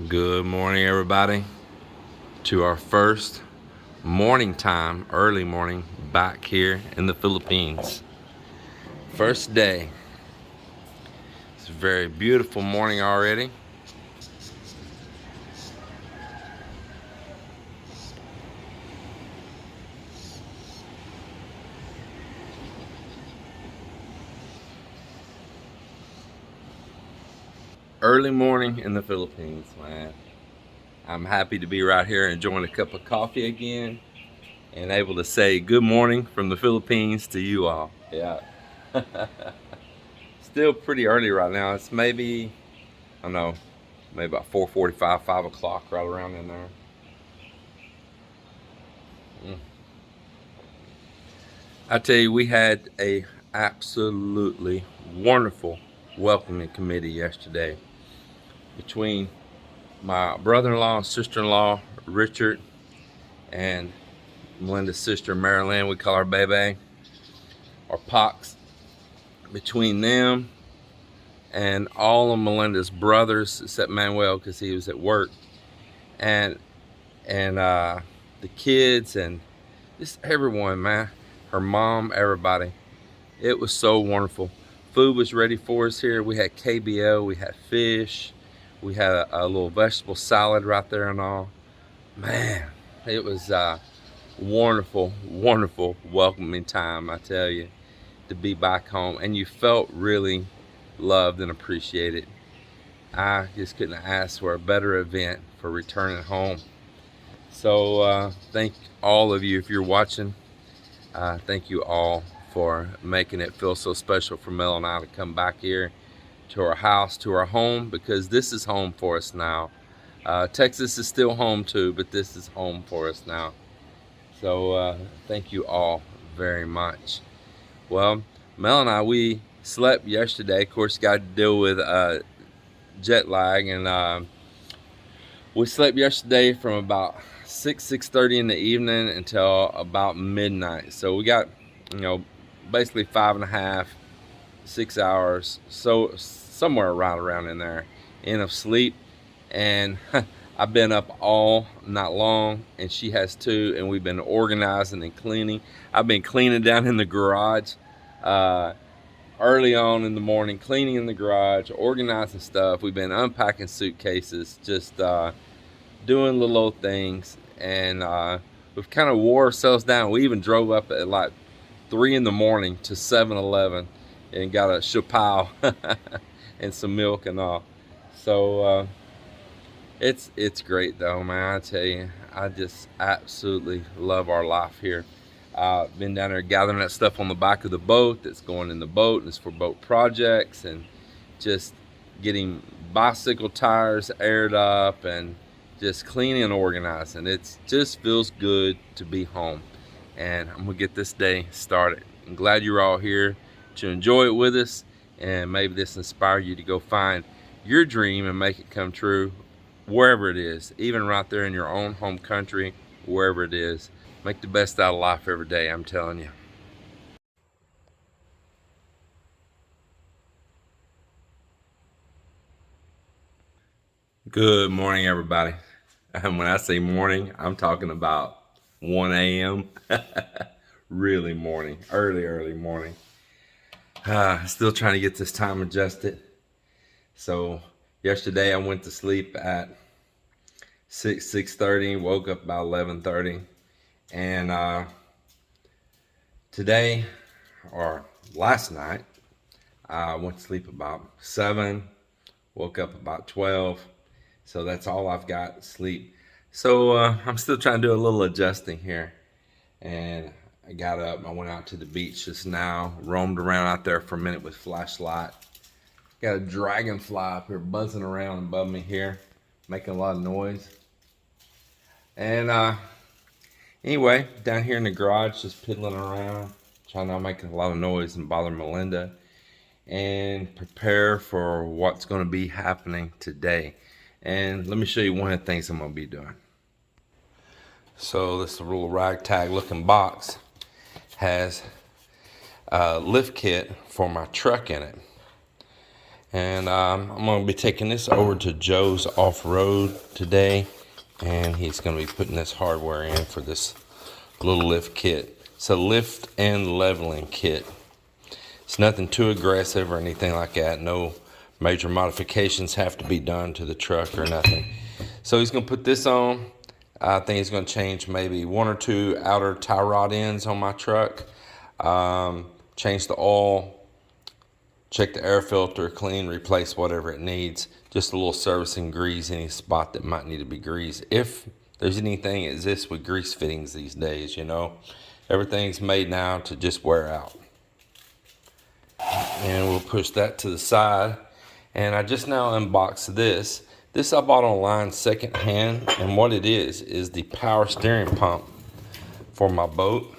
Good morning, everybody, to our first morning time, early morning, back here in the Philippines. First day. It's a very beautiful morning already. Early morning in the Philippines, man. I'm happy to be right here enjoying a cup of coffee again and able to say good morning from the Philippines to you all. Yeah. Still pretty early right now. It's maybe, I don't know, maybe about 4:45, 5 o'clock, right around in there. I tell you, we had a absolutely wonderful welcoming committee yesterday between my brother-in-law and sister-in-law, Richard, and Melinda's sister, Marilyn. We call her Bebe, or Pox. Between them and all of Melinda's brothers, except Manuel because he was at work, and the kids and just everyone, man, her mom, everybody. It was so wonderful. Food was ready for us here. We had KBO, we had fish, we had a little vegetable salad right there and all. Man, it was wonderful, wonderful welcoming time, I tell you, to be back home. And you felt really loved and appreciated. I just couldn't ask for a better event for returning home. So thank all of you if you're watching. Thank you all for making it feel so special for Mel and I to come back here to our house, to our home, because this is home for us now. Texas is still home too, but this is home for us now. So thank you all very much. Well, Mel and I, we slept yesterday. Of course, got to deal with jet lag, and we slept yesterday from about 6:30 in the evening until about midnight. So we got, basically 5.5, 6 hours, so somewhere right around in there, of sleep. And I've been up all night long, and she has too, and we've been organizing and cleaning. I've been cleaning down in the garage early on in the morning, cleaning in the garage, organizing stuff. We've been unpacking suitcases, just doing little old things, and we've kind of wore ourselves down. We even drove up at like 3 in the morning to 7-Eleven and got a chappelle and some milk and all. So it's great though, man. I tell you, I just absolutely love our life here. Been down there gathering that stuff on the back of the boat that's going in the boat, and it's for boat projects, and just getting bicycle tires aired up and just cleaning and organizing. It just feels good to be home, and I'm gonna get this day started. I'm glad you're all here to enjoy it with us, and maybe this inspire you to go find your dream and make it come true wherever it is, even right there in your own home country, wherever it is. Make the best out of life every day, I'm telling you. Good morning, everybody. And when I say morning, I'm talking about 1 a.m. Really morning, early morning. Still trying to get this time adjusted. So yesterday I went to sleep at 6:30, woke up about 11:30, and today, or last night, I went to sleep about 7, woke up about 12. So that's all I've got, sleep. So I'm still trying to do a little adjusting here. And I got up, I went out to the beach just now, roamed around out there for a minute with flashlight. Got a dragonfly up here buzzing around above me here, making a lot of noise. And anyway, down here in the garage, just piddling around, trying not to make a lot of noise and bother Melinda, and prepare for what's going to be happening today. And let me show you one of the things I'm going to be doing. So this little ragtag looking box has a lift kit for my truck in it. And I'm going to be taking this over to Joe's off-road today, and he's going to be putting this hardware in for this little lift kit. It's a lift and leveling kit. It's nothing too aggressive or anything like that. No major modifications have to be done to the truck or nothing. So he's going to put this on. I think he's going to change maybe 1 or 2 outer tie rod ends on my truck. Change the oil. Check the air filter, clean, replace whatever it needs. Just a little servicing, grease any spot that might need to be greased. If there's anything that exists with grease fittings these days, you know. Everything's made now to just wear out. And we'll push that to the side. And I just now unboxed this. This I bought online secondhand. And what it is the power steering pump for my boat.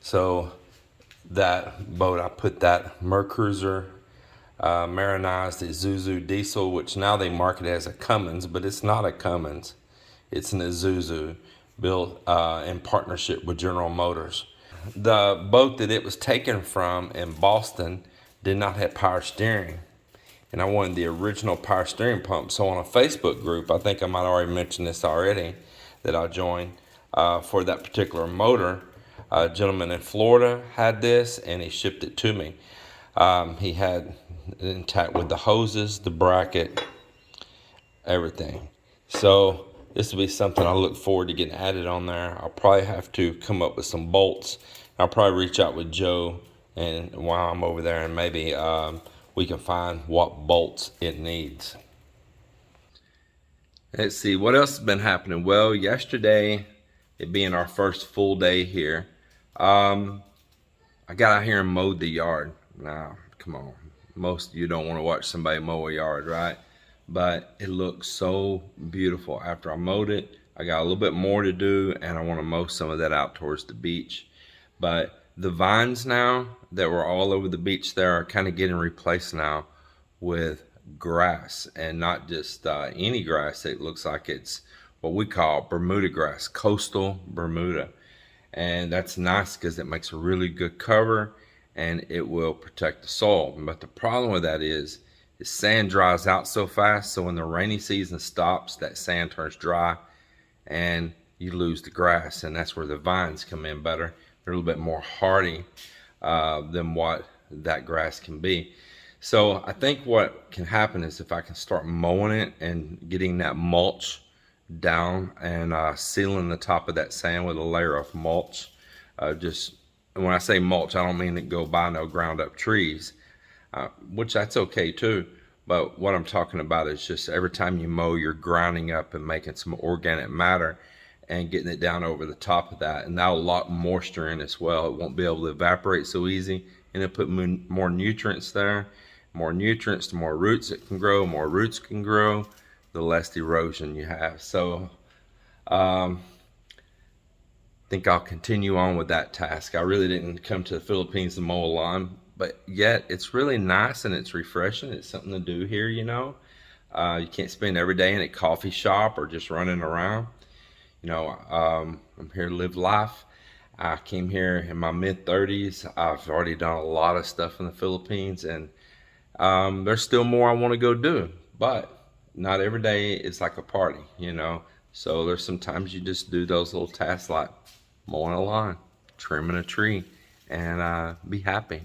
So that boat, I put that Mercruiser marinized Isuzu diesel, which now they market as a Cummins, but it's not a Cummins. It's an Isuzu built in partnership with General Motors. The boat that it was taken from in Boston did not have power steering, and I wanted the original power steering pump. So on a Facebook group, I think I might already mention this already, that I joined for that particular motor. A gentleman in Florida had this, and he shipped it to me. He had it intact with the hoses, the bracket, everything. So this will be something I look forward to getting added on there. I'll probably have to come up with some bolts. I'll probably reach out with Joe and while I'm over there, and maybe we can find what bolts it needs. Let's see, what else has been happening? Well, yesterday, it being our first full day here, I got out here and mowed the yard. Now, come on. Most of you don't want to watch somebody mow a yard, right? But it looks so beautiful. After I mowed it, I got a little bit more to do, and I want to mow some of that out towards the beach. But the vines now that were all over the beach there are kind of getting replaced now with grass, and not just any grass. It looks like it's what we call Bermuda grass, coastal Bermuda. And that's nice because it makes a really good cover and it will protect the soil. But the problem with that is sand dries out so fast, so when the rainy season stops, that sand turns dry and you lose the grass, and that's where the vines come in better. They're a little bit more hardy than what that grass can be. So I think what can happen is if I can start mowing it and getting that mulch down and sealing the top of that sand with a layer of mulch. Just when I say mulch, I don't mean to go buy no ground up trees, which that's okay too. But what I'm talking about is just every time you mow, you're grinding up and making some organic matter and getting it down over the top of that, and that'll lock moisture in as well. It won't be able to evaporate so easy, and it'll put more nutrients there. More nutrients, the more roots it can grow. More roots can grow, the less erosion you have. So think I'll continue on with that task. I really didn't come to the Philippines to mow a lawn, but yet it's really nice and it's refreshing. It's something to do here, you know. You can't spend every day in a coffee shop or just running around. You know, I'm here to live life. I came here in my mid-30s. I've already done a lot of stuff in the Philippines, and there's still more I want to go do, but not every day is like a party, you know. So there's sometimes you just do those little tasks like mowing a lawn, trimming a tree, and be happy.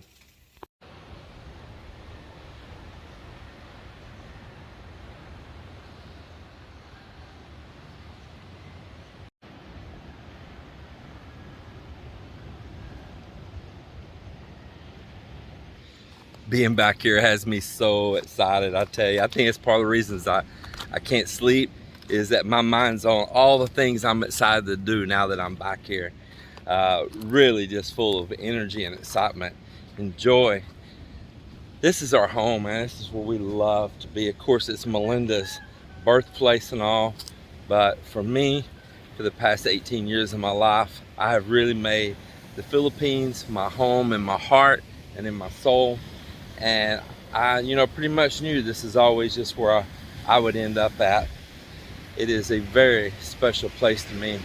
Being back here has me so excited. I tell you, I think it's part of the reasons I can't sleep, is that my mind's on all the things I'm excited to do now that I'm back here. Really just full of energy and excitement and joy. This is our home, man. This is where we love to be. Of course, it's Melinda's birthplace and all, but for me, for the past 18 years of my life, I have really made the Philippines my home in my heart and in my soul. And I, you know, pretty much knew this is always just where I would end up at. It is a very special place to me.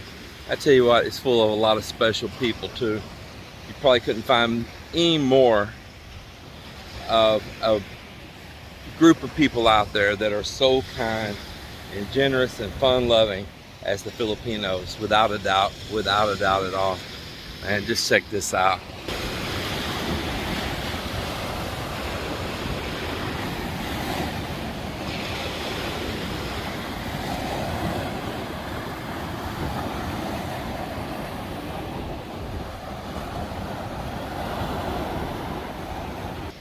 I tell you what, it's full of a lot of special people too. You probably couldn't find any more of group of people out there that are so kind and generous and fun-loving as the Filipinos, without a doubt at all. And just check this out.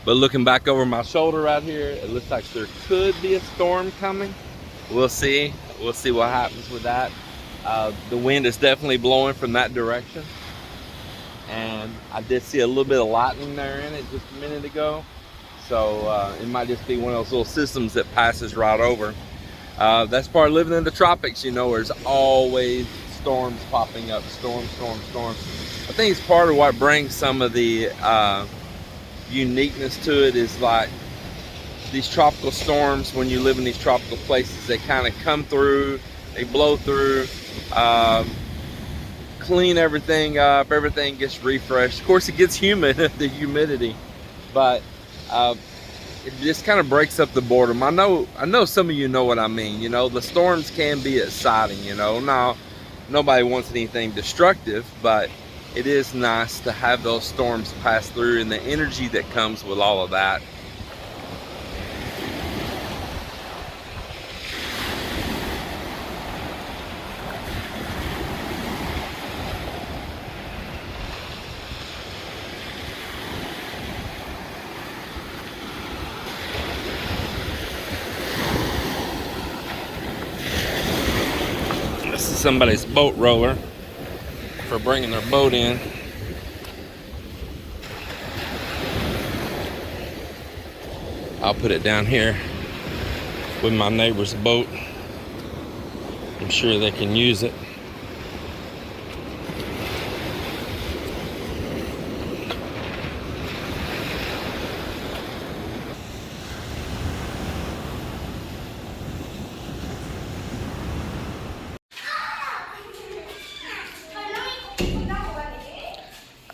But looking back over my shoulder right here, it looks like there could be a storm coming. We'll see. We'll see what happens with that. The wind is definitely blowing from that direction. And I did see a little bit of lightning there in it just a minute ago. So it might just be one of those little systems that passes right over. That's part of living in the tropics, you know, there's always storms popping up, storms. I think it's part of what brings some of the uniqueness to it is like these tropical storms. When you live in these tropical places, they kind of come through, they blow through, clean everything up, everything gets refreshed. Of course it gets humid, the humidity, but it just kind of breaks up the boredom. I know some of you know what I mean. You know, the storms can be exciting, you know. Now nobody wants anything destructive, but it is nice to have those storms pass through and the energy that comes with all of that. This is somebody's boat rower for bringing their boat in. I'll put it down here with my neighbor's boat. I'm sure they can use it.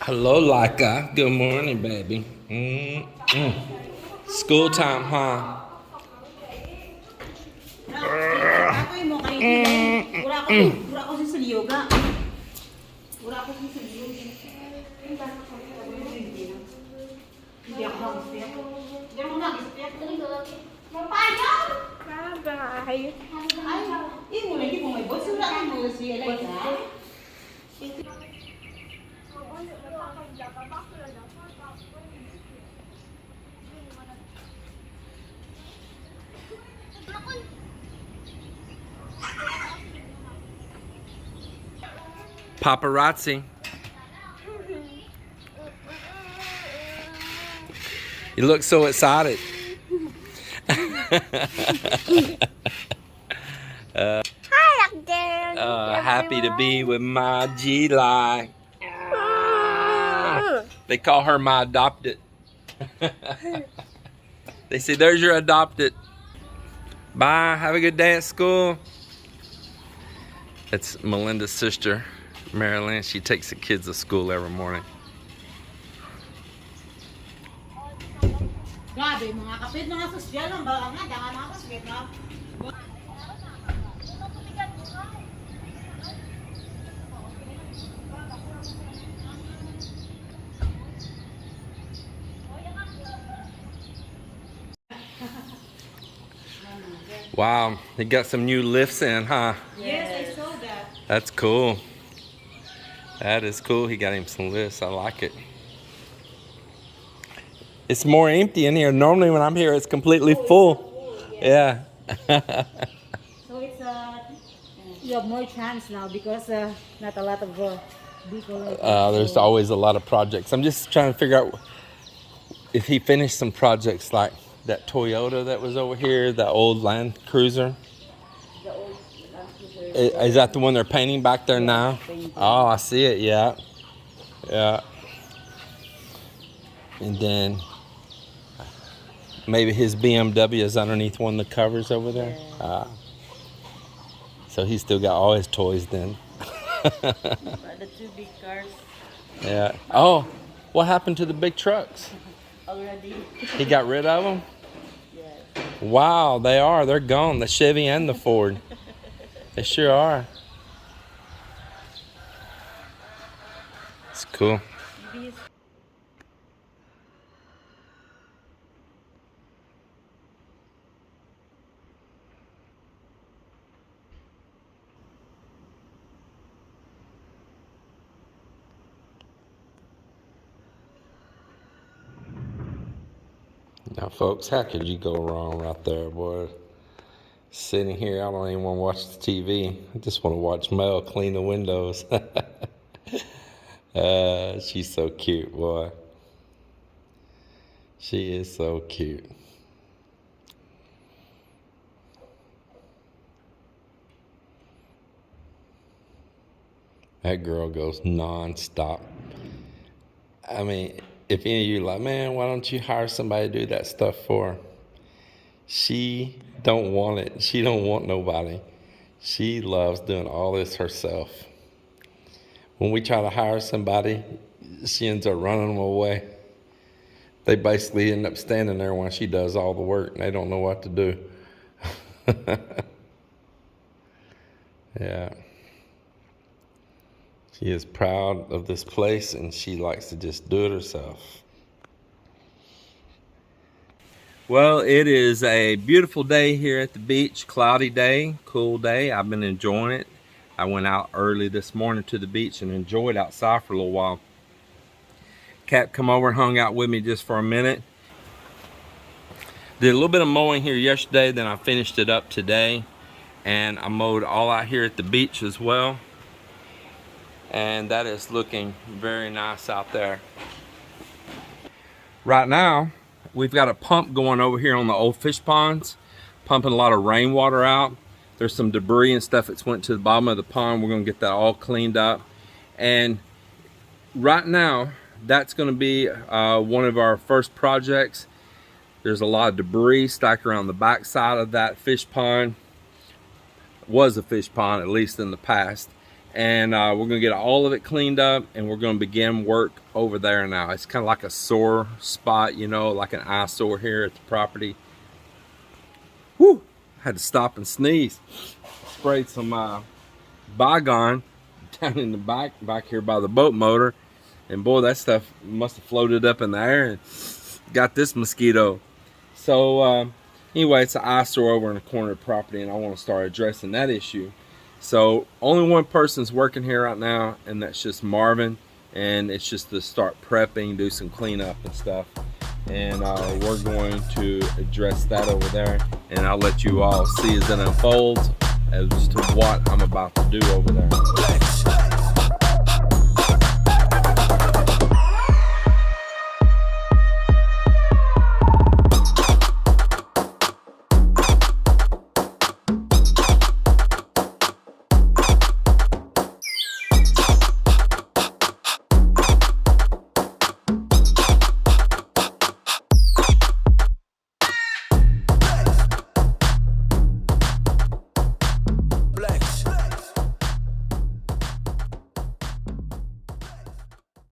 Hello, Laika. Good morning, baby. School time, huh? Paparazzi. You look so excited. Happy to be with my G-Lie. They call her my adopted. They say, there's your adopted. Bye, have a good day at school. That's Melinda's sister, Marilyn. She takes the kids to school every morning. Wow, they got some new lifts in, huh? Yes, I saw that. That's cool. That is cool. He got him some lifts. I like it. It's more empty in here. Normally when I'm here, it's completely full. Yeah. So it's you have more chance now because not a lot of people. There's always a lot of projects. I'm just trying to figure out if he finished some projects like that Toyota that was over here, the old Land Cruiser. The old Land Cruiser. Is that the one they're painting back there now? Oh, I see it. Yeah. Yeah. And then maybe his BMW is underneath one of the covers over there. Yeah. So he's still got all his toys then. The two big cars. Yeah. Oh, what happened to the big trucks? Already. He got rid of them? Yes. Wow, they are. They're gone. The Chevy and the Ford. They sure are. It's cool. Now, folks, how could you go wrong right there, boy? Sitting here, I don't even want to watch the TV. I just want to watch Mel clean the windows. She's so cute, boy. She is so cute. That girl goes non-stop. I mean, if any of you are like, man, why don't you hire somebody to do that stuff for her? She don't want it. She don't want nobody. She loves doing all this herself. When we try to hire somebody, she ends up running them away. They basically end up standing there while she does all the work, and they don't know what to do. Yeah. She is proud of this place, and she likes to just do it herself. Well, it is a beautiful day here at the beach. Cloudy day, cool day. I've been enjoying it. I went out early this morning to the beach and enjoyed outside for a little while. Cap come over and hung out with me just for a minute. Did a little bit of mowing here yesterday, then I finished it up today. And I mowed all out here at the beach as well. And that is looking very nice out there. Right now, we've got a pump going over here on the old fish ponds, pumping a lot of rainwater out. There's some debris and stuff that's went to the bottom of the pond. We're gonna get that all cleaned up. And right now, that's gonna be one of our first projects. There's a lot of debris stacked around the back side of that fish pond. Was a fish pond, at least in the past. And we're gonna get all of it cleaned up, and we're gonna begin work over there now. It's kind of like a sore spot, you know, like an eyesore here at the property. Whew, had to stop and sneeze. Sprayed some Bygone down in the back here by the boat motor, and boy, that stuff must have floated up in the air and got this mosquito. So anyway, it's an eyesore over in the corner of the property, and I want to start addressing that issue. So only one person's working here right now, and that's just Marvin, and it's just to start prepping, do some cleanup and stuff. And we're going to address that over there, and I'll let you all see as it unfolds as to what I'm about to do over there.